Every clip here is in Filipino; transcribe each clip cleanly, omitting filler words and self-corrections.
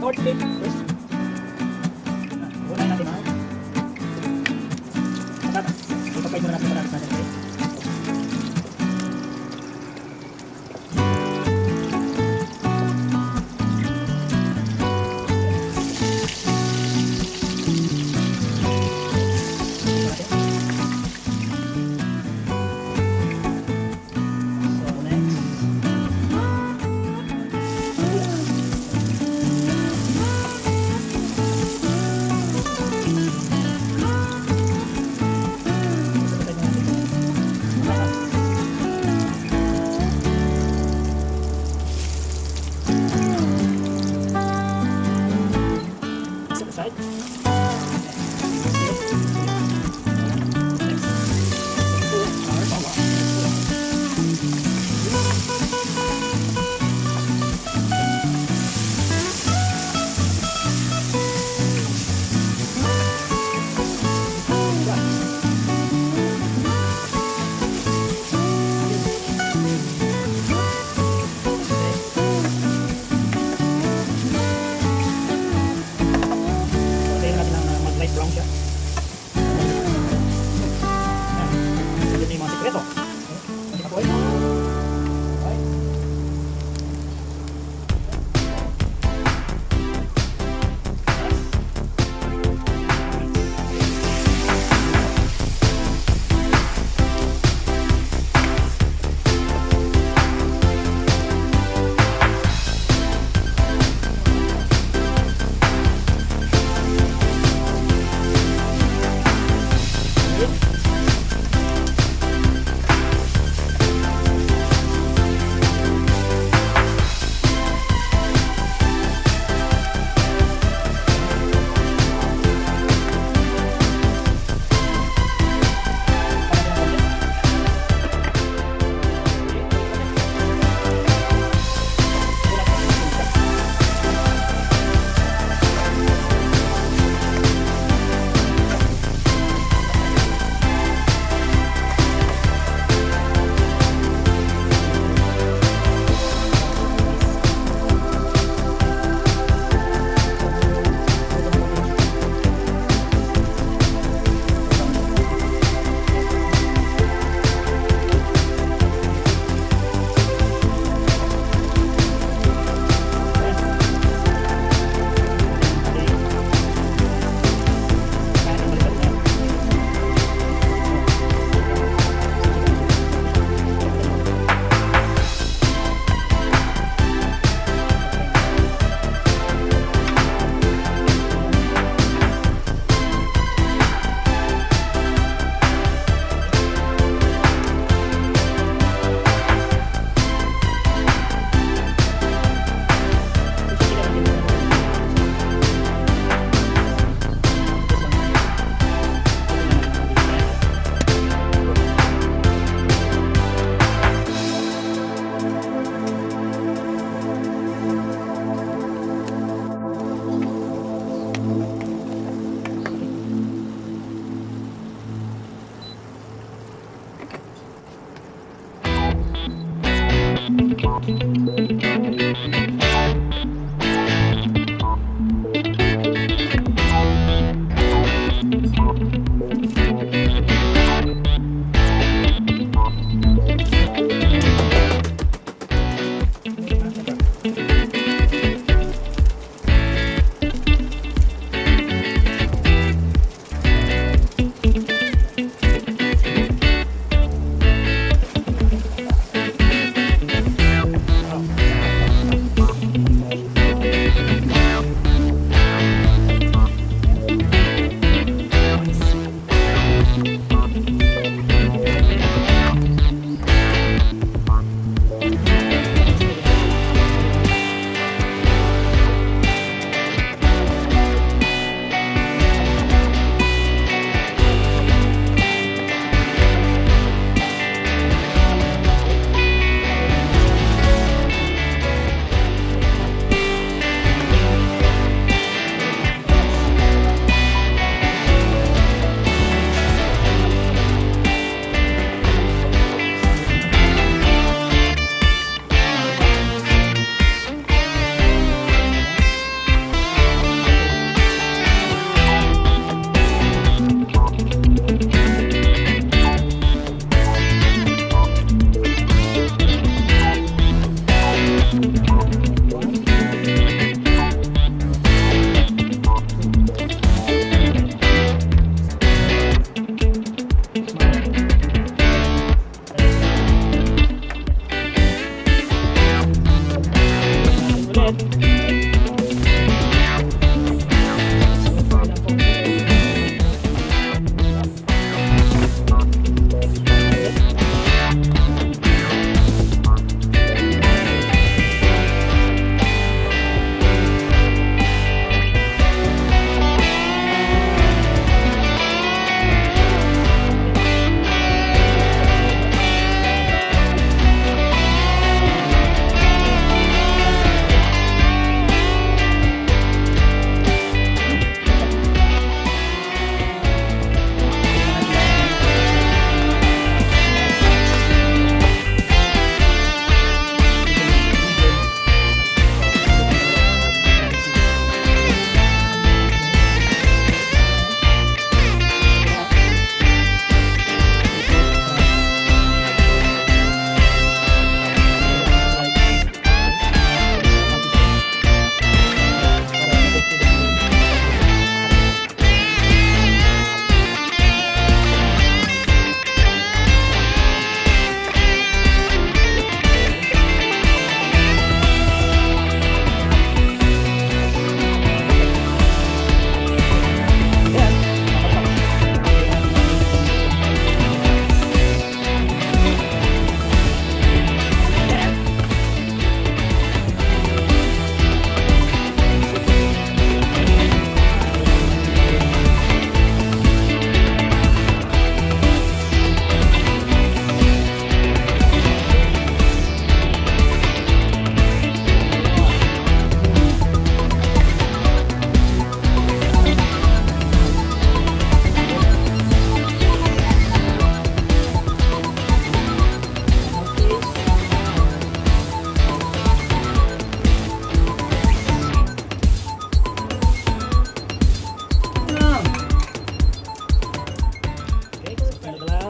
pork dip first. Unahin natin ha. Ipapay muna natin para sa natin. ulit.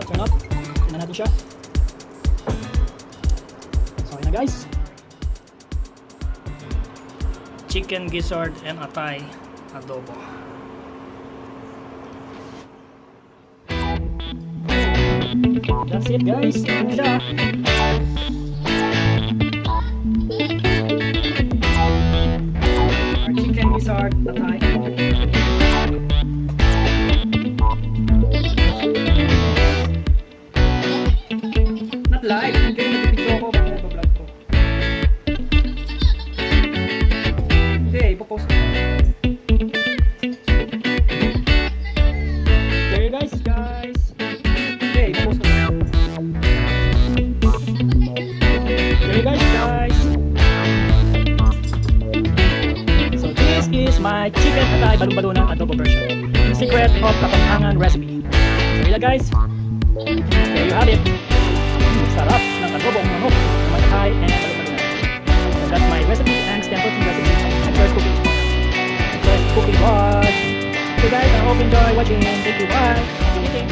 Turn up. Tingnan natin siya. So, ayan na guys. Chicken gizzard and atay adobo. That's it guys. Ayan na siya. Our chicken gizzard atay adobo. Not live, okay, nag-video ako para nag-vlog ko. Okay, ipopost ko. Okay guys. Okay, ipopost ko. Okay guys. So this is my chicken atay balon-balunan adobo version. The secret of Kapampangan recipe. So yeah guys. There you have it. Sarap ng adobong manok, matay, and balon-balunan. So that's my recipe and stem cooking recipe. My first cooking. My first cooking vlog. So guys, I hope you enjoy watching. Thank you. Bye. Eating.